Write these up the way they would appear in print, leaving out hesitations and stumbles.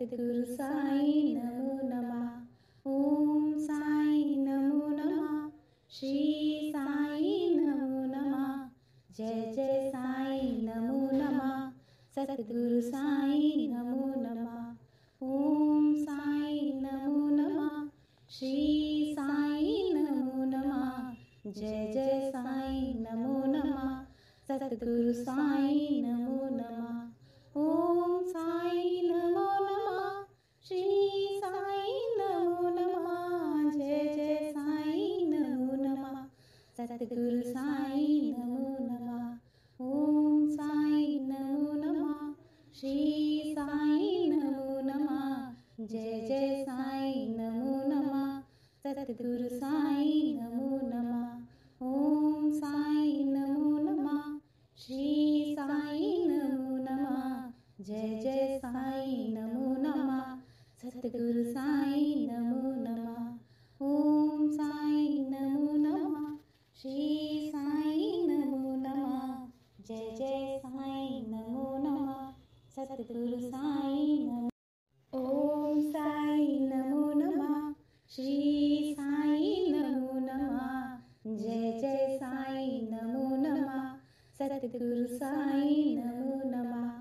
सद्गुरु साई नमो नमः। ओम साई नमो नमः। श्री साई नमो नमः। जय जय साई नमो नमः। सद्गुरु साई नमो नमः। ओम साई नमो नमः। श्री साई नमो नमः। जय जय साई नमो नमः। सद्गुरु साई नमो नमः। ओम साई नमो नमः। श्री साई नमो नमः। जय जय साई नमो नमः। सद्गुरु साई नमो नमः। ओम साई नमो नमः। श्री साई नमो नमः। जय जय साई नमो नमः। सद्गुरु साई नमो नमः। ओम साई नमो नमः। श्री साई नमो नमः। जय जय साई नमो नमः। सद्गुरु साई नमो नमः। ओम साई नमो नमः। श्री साई नमो नमः। जय जय साई नमो नमः। सद्गुरु साई नमो। ओम साई नमो नमः। श्री साई नमो नमः। जय जय साई नमो नमः। सद्गुरु साई नमो नमः।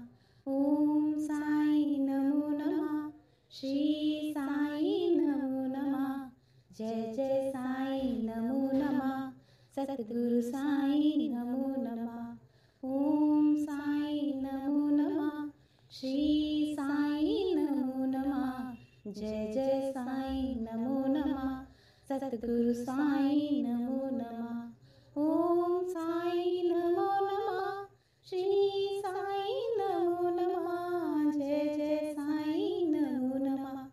ओम साई नमो नमः। श्री साई नमो नमः। जय जय साई नमो नमः। सद्गुरु साई नमो नमः। ओम साई नमो नमः। श्री साई नमो नमः। जय जय साई नमो नमः। सद्गुरु साई नमो नमः। ओम साई नमो नमः। श्री साई नमो नमः। जय जय साई नमो नमः।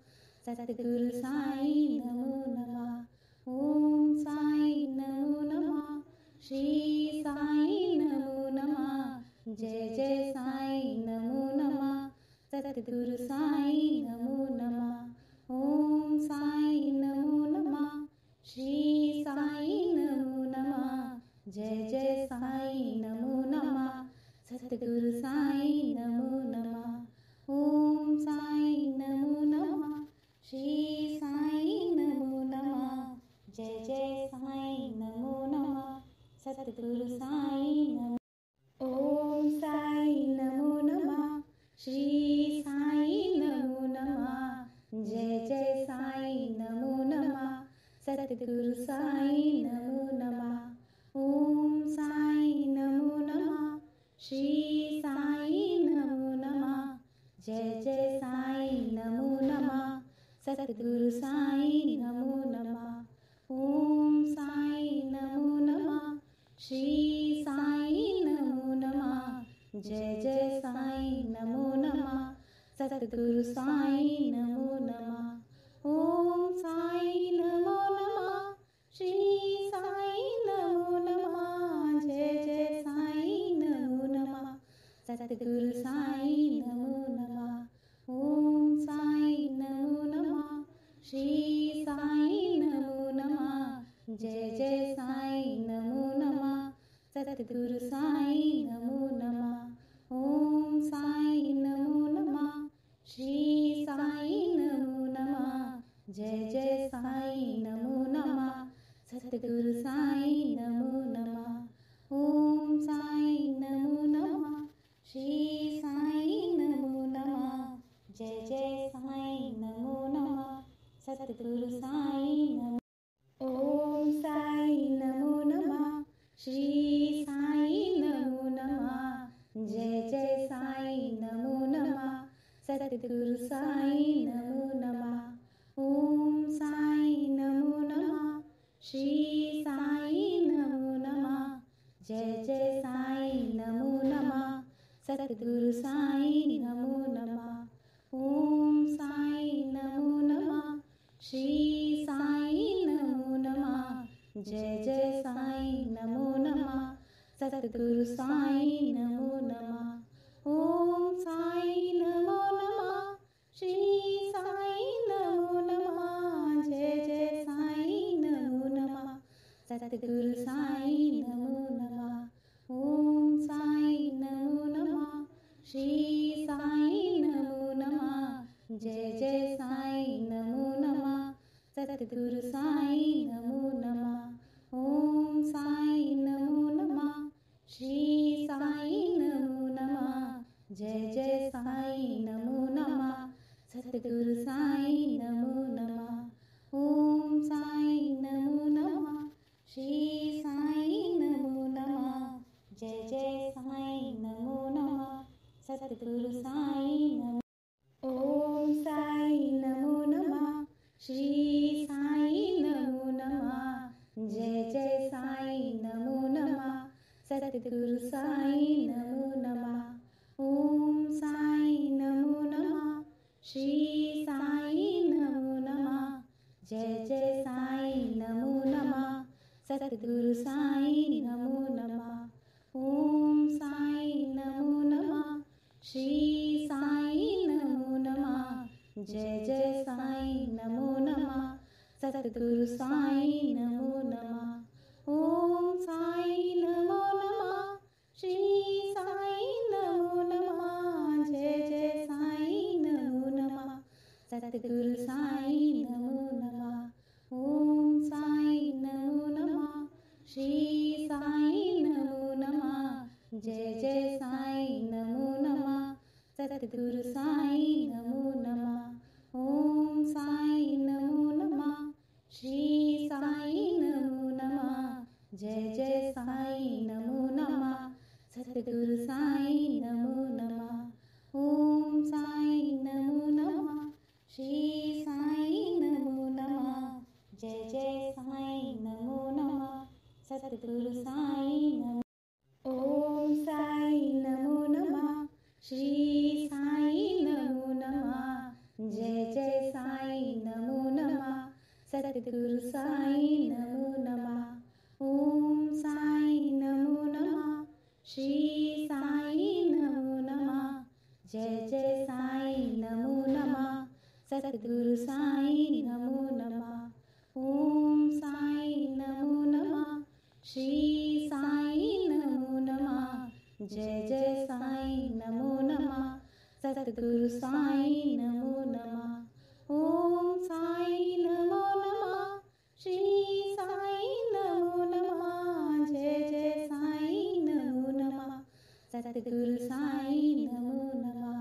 सद्गुरु साई नमो नमः। ओम साई नमो नमः। श्री साई नमो नमः। जय जय साई नमो नमः। सद्गुरु साई नमो नमः। ओम साई नमो नमः। श्री साई नमो नमः। जय जय साई नमो नमः। सद्गुरु साई नमो नमः। ओम साई नमो नमः। श्री साई नमो नमः। जय जय साई नमो नमः। सद्गुरु साई नमो। ओम साई नमो नमः। श्री साई नमो नमः। जय जय साई नमो नमः। सद्गुरु साई नमो नमः। ओम साई नमो नमः। श्री साई नमो नमः। जय जय साई नमो नमः। सद्गुरु साई नमो नमः। ओम साई नमो नमः। श्री साई नमो नमः। जय जय साई नमो नमः। सद्गुरु साई नमो नमः। ओम साई नमो नमः। श्री साई नमो नमः। जय जय साई नमो नमः। सद्गुरु साई नमो नमः। ओम साई नमो नमः। श्री साई नमो नमः। जय जय साई नमो नमः। सद्गुरु साई नमो नमः। ओम साई नमो नमः। श्री साई नमो नमः। जय जय साई नमो नमः। सद्गुरु साई नमो नमः। ओम साई नमो नमः। श्री साई नमो नमः। जय जय साई नमो नमः। सद्गुरु साई नमो। ओम साई नमो नमः। श्री साई नमो नमः। जय जय साई नमो नमः। सद्गुरु साई नमो नमः। ओम साई नमो नमः। श्री साई नमो नमः। जय जय साई नमो नमः। सद्गुरु साई नमो नमः। ओम साई नमो नमः। श्री साई नमो नमः। जय जय साई नमो नमः। सद्गुरु साई नमो नमः। ओम साई नमो नमः। श्री साई नमो नमः। जय जय साई नमो नमः। सद्गुरु साई नमो नमः। ओम साई नमो नमः। श्री साई नमो नमः। जय जय साईं नमो नमः। सतगुरु साईं नमो नमः। ओम साईं नमो नमः। श्री साईं नमो नमः। जय जय साईं नमो नमः। सतगुरु साईं नमो नमः। ओम साईं नमो नमः। श्री साईं नमो नमः। जय जय साईं नमो नमः। सतगुरु साईं नमो। ओम साईं नमो नमः। श्री साईं नमो नमः। जय जय साईं नमो नमः। सतगुरु साईं नमो नमः। ओम साईं नमो नमः। श्री साईं नमो नमः। जय जय साईं नमो नमः। सतगुरु साईं नमो नमः। ओम साईं नमो नमः। श्री साईं नमो नमः। जय जय साईं नमो नमः। सतगुरु साईं नमो नमः। ओम साईं नमो नमः। श्री साईं नमो नमः। जय जय साईं नमो नमः। सतगुरु साईं नमो नमः। ओम साईं नमो नमः। श्री साईं नमो नमः। जय जय साईं नमो नमः। सतगुरु साईं नमो नमः। ओम साईं नमो नमः। श्री साईं नमो नमः। जय जय साईं नमो नमः। सतगुरु साईं नमो नमः। ओम साईं नमो नमः। श्री साईं नमो नमः। जय जय साईं नमो नमः। सतगुरु साईं नमो। ओम साईं नमो नमः। श्री साईं नमो नमः। जय जय साईं नमो नमः। सतगुरु साईं नमो नमः। ओम साईं नमो नमः। श्री साईं नमो नमः। जय जय साईं नमो नमः। सतगुरु साईं नमो नमः। ओम साईं नमो नमः। श्री साईं नमो नमः। जय जय साईं नमो नमः। सतगुरु साईं नमो नमः। ओम साईं नमो नमः। श्री साईं नमो नमः। जय जय साईं नमो नमः। सतगुरु साईं नमो नमः।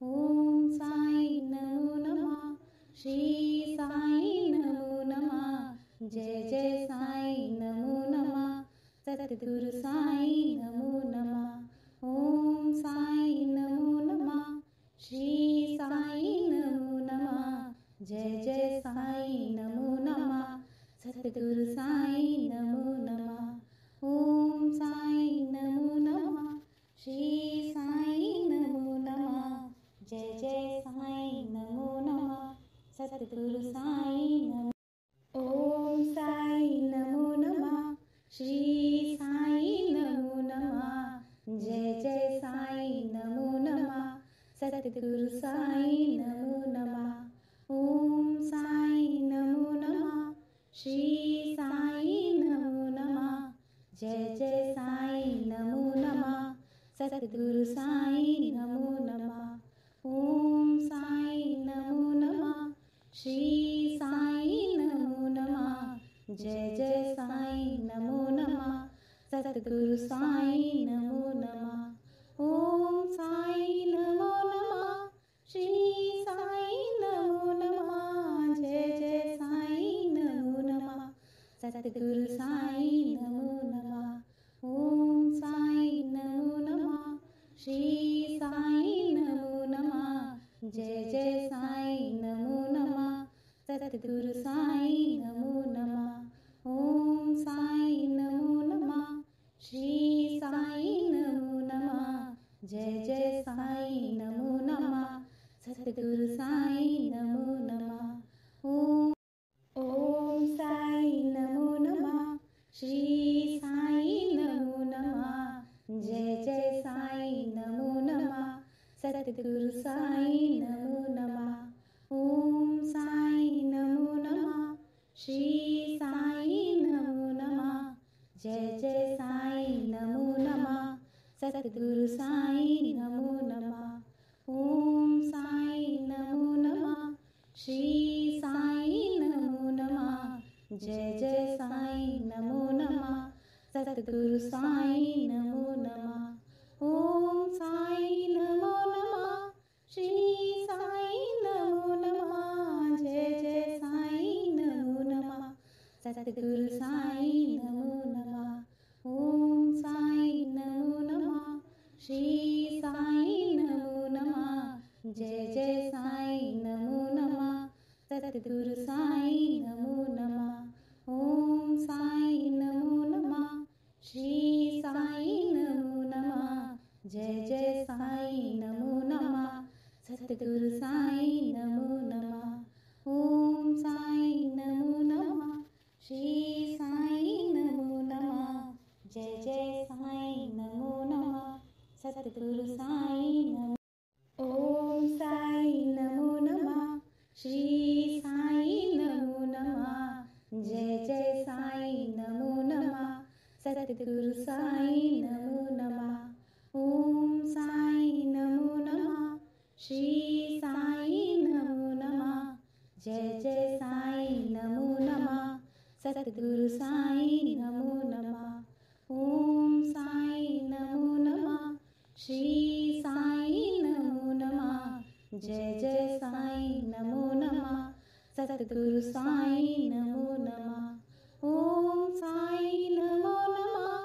ओम साईं नमो नमः। श्री साईं नमो नमः। जय जय साईं नमो नमः। सतगुरु साईं नमो नमः। ओम साईं नमो नमः। श्री साईं नमो नमः। जय जय साईं नमो नमः। सतगुरु साईं नमो नमः। ओम साईं नमो नमः। श्री साईं नमो नमः। जय जय साईं नमो नमः। सतगुरु साईं नमो। ओम साईं नमो नमः। श्री साईं नमो नमः। जय जय साईं नमो नमः। सतगुरु साईं नमो नमः। ओम साईं नमो नमः। श्री साईं नमो नमः। जय जय साईं नमो नमः। सतगुरु साईं नमो नमः। ओम साईं नमो नमः। श्री साईं नमो नमः। जय जय साईं नमो नमः। सतगुरु साईं नमो नमः। ओम साईं नमो नमः। श्री साईं नमो नमः। जय जय साईं नमो नमः। सतगुरु साईं नमो नमः। ओम साईं नमो नमः। श्री साईं नमो नमः। जय जय साईं नमो नमः। सतगुरु साईं नमो नमः। ओम साईं नमो नमः। श्री साईं नमो नमः। जय जय साईं नमो नमः। सतगुरु साईं नमो नमः। ओम साईं नमो नमः। श्री साईं नमो नमः। जय जय साईं नमो नमः। सतगुरु साईं नमो नमः। ओम साईं नमो नमः। श्री साईं नमो नमः। जय जय साईं नमो नमः। सतगुरु साईं नमो नमः। ओम साईं नमो नमः। जय जय साईं नमो नमः सतगुरु साईं नमो नमः ओम साईं नमो नमः श्री साईं नमो नमः जय जय साईं नमो नमः सतगुरु साईं नमो नमः ओम साईं नमो नमः श्री साईं नमो नमः जय जय साईं नमो नमः सतगुरु साईं नमो नमः ओम साईं नमो नमः श्री साईं नमो नमः जय जय साईं नमो नमः सतगुरु साईं नमो नमः ओम साईं नमो नमः श्री साईं नमो नमः जय जय साईं नमो नमः सतगुरु साईं नमो ओम साईं नमो नमः श्री साईं नमो नमः जय जय साईं नमो नमः सतगुरु साईं नमो नमः ओम साईं नमो नमः श्री साईं नमो नमः जय जय साईं नमो नमः सतगुरु साईं नमो नमः ओम साईं नमो नमः श्री साईं नमो नमः जय जय साईं नमो नमः सतगुरु साईं नमो नमः ओम साईं नमो नमः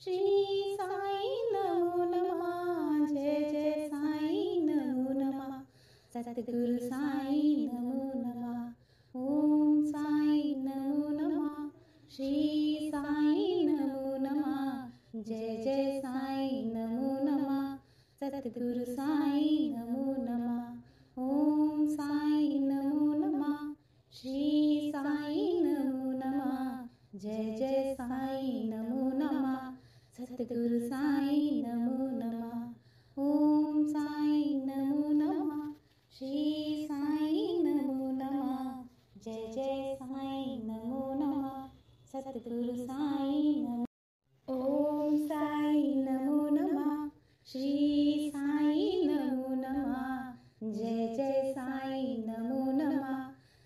श्री साईं नमो नमः जय जय साईं नमो नमः सतगुरु साईं नमो नमः ओम साईं नमो नमः श्री साईं नमो नमः जय जय साईं नमो नमः सतगुरु साईं नमो नमः ओम साईं नमो नमः श्री साईं नमो नमः जय जय साईं नमो नमः सतगुरु साईं नमो नमः ओम साईं नमो नमः श्री साईं नमो नमः जय जय साईं नमो नमः सतगुरु साईं नमो ओम साईं नमो नमः श्री साईं नमो नमः जय जय साईं नमो नमः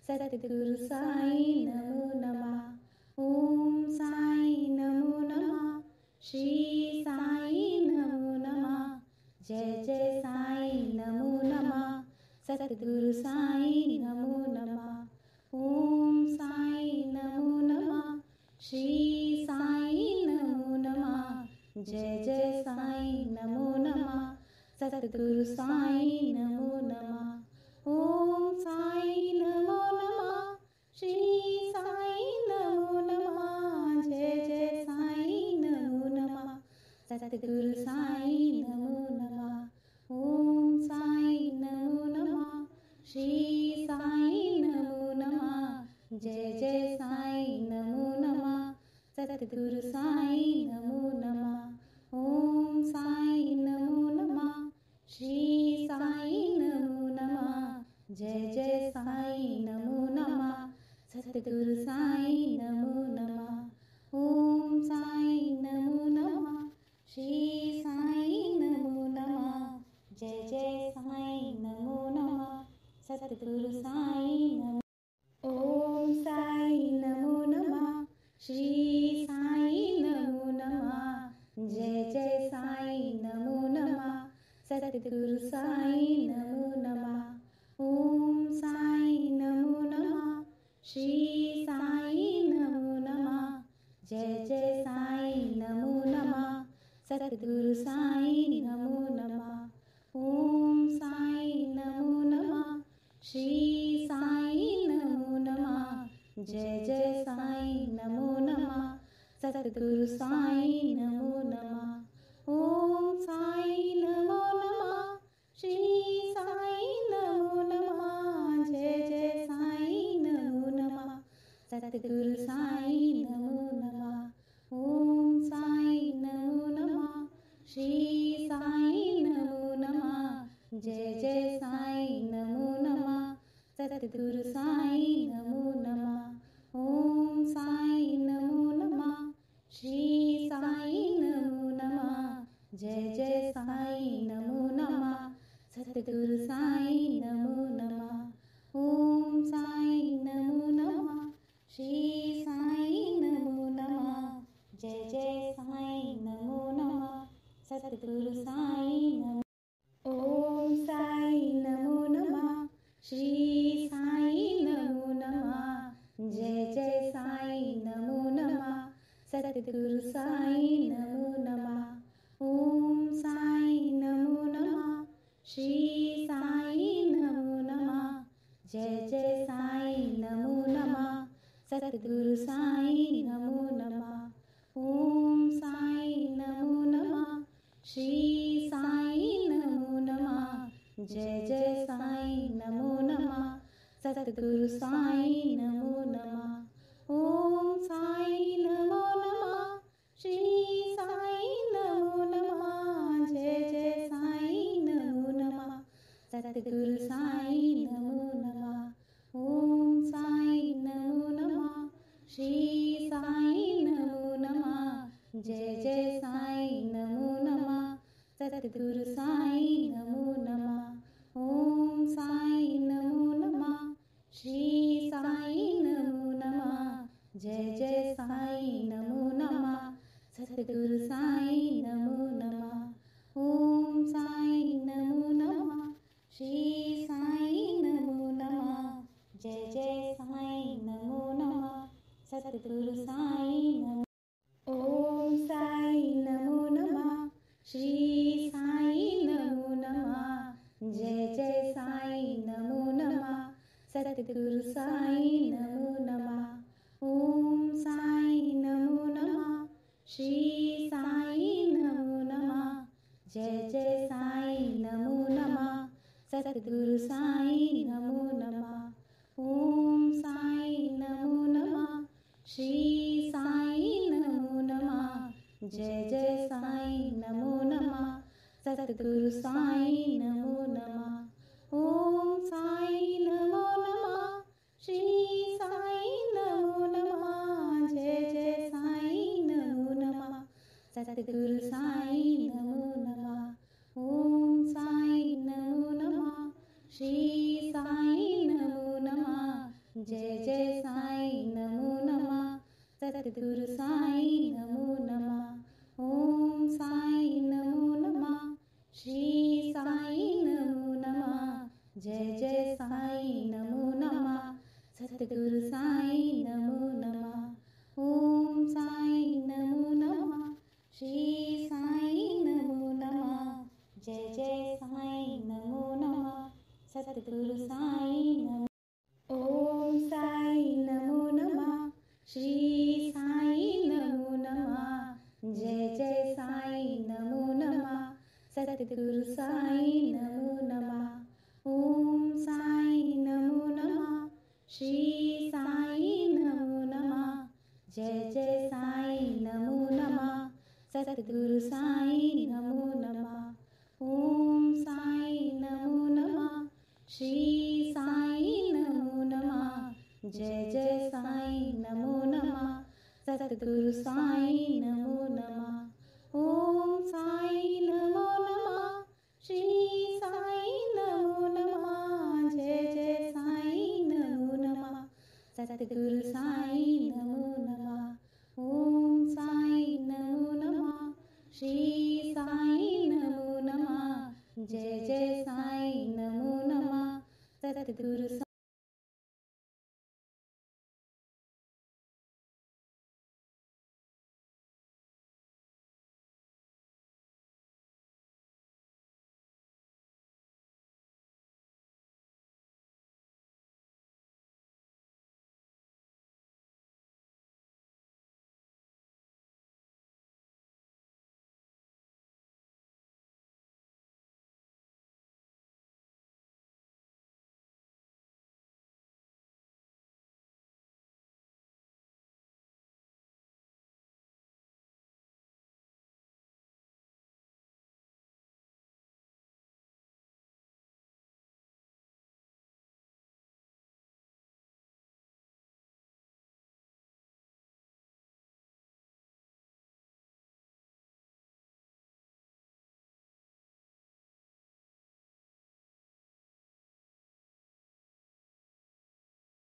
सतगुरु साईं नमो नमः ओम साईं नमो नमः श्री साईं नमो नमः जय जय साईं नमो नमः सतगुरु साईं नमो नमः ओम साईं नमो नमः श्री साईं नमो नमः जय जय साईं नमो नमः सतगुरु साईं नमो नमः ओम साईं नमो नमः श्री साईं नमो नमः जय जय साईं नमो नमः सतगुरु साईं नमो नमः ओम साईं नमो नमः श्री साईं नमो नमः जय जय साईं नमो नमः सतगुरु साईं नमो नमः ओम साईं नमो नमः श्री साईं नमो नमः जय जय साईं नमो नमः सतगुरु साईं नमो नमः ओम साईं नमो नमः श्री साईं नमो नमः जय जय साईं नमो नमः सतगुरु साईं नमो ओम साईं नमो नमः श्री साईं नमो नमः जय जय साईं नमो नमः सतगुरु साईं नमो नमः ओम साईं नमो नमः श्री साईं नमो नमः जय जय साईं नमो नमः सतगुरु साईं नमो नमः ओम साईं नमो नमः श्री साईं नमो नमः जय जय साईं नमो नमः सतगुरु साईं नमो नमः ओम साईं नमो नमः श्री साईं नमो नमः जय जय साईं नमो नमः सतगुरु साईं नमो नमः ओम साईं नमो नमः श्री साईं नमो नमः जय जय साईं नमो नमः सतगुरु साईं नमो नमः ओम साईं नमो नमः श्री साईं सतगुरु साईं नमो नमः। ओम साईं नमो नमः। श्री साईं नमो नमः। जय जय साईं नमो नमः। सतगुरु साईं नमो नमः। ओम साईं नमो नमः। श्री साईं नमो नमः। जय जय साईं नमो नमः। सतगुरु साईं नमो नमः। ओम साईं नमो नमः। श्री साईं नमो नमः। जय जय साईं नमो नमः। सतगुरु साईं नमो नमः। ओम साईं नमो नमः। श्री साईं नमो नमः। जय जय साईं नमो नमः। सतगुरु साईं नमो नमः। ओम साईं नमो नमः। श्री साईं नमो नमः। जय जय साईं नमो नमः। सतगुरु साईं नमो नमः। ओम साईं नमो नमः। श्री साईं नमो नमः। जय जय साईं नमो नमः। सतगुरु साईं नमो। ओम साईं नमो नमः। श्री साईं नमो नमः। जय जय साईं नमो नमः। सतगुरु साईं नमो नमः। ओम साईं नमो नमः। श्री साईं नमो नमः। जय जय साईं नमो नमः। सतगुरु साईं नमो नमः। ओम साईं नमो नमः। श्री साईं नमो नमः। जय जय साईं नमो नमः। सतगुरु साईं नमो नमः। ओम साईं नमो नमः। श्री साईं नमो नमः। जय जय साईं नमो नमः। सतगुरु साईं नमो नमः। ओम साईं नमो नमः। श्री साईं नमो नमः। जय जय साईं नमो नमः। सतगुरु साईं नमो नमः। ओम साईं नमो नमः। श्री साईं नमो नमः। जय जय साईं नमो नमः। सतगुरु साईं नमो नमः। ओम साईं नमो नमः। श्री साईं नमो नमः। जय जय साईं नमो नमः। सतगुरु साईं नमो। ओम साईं नमो नमः। श्री साईं नमो नमः। जय जय साईं नमो नमः। सतगुरु साईं नमो नमः। ओम साईं नमो नमः। श्री साईं नमो नमः। जय जय साईं नमो नमः। सतगुरु साईं नमो नमः। ओम साईं नमो नमः। श्री साईं नमो नमः। जय जय साईं नमो नमः। सतगुरु साईं नमो नमः। ओम साईं नमो नमः। श्री साईं नमो नमः। जय जय साईं नमो नमः। सतगुरु साईं नमो नमः। ओम साईं नमो नमः। श्री साईं नमो नमः। जय जय साईं नमो नमः। सतगुरु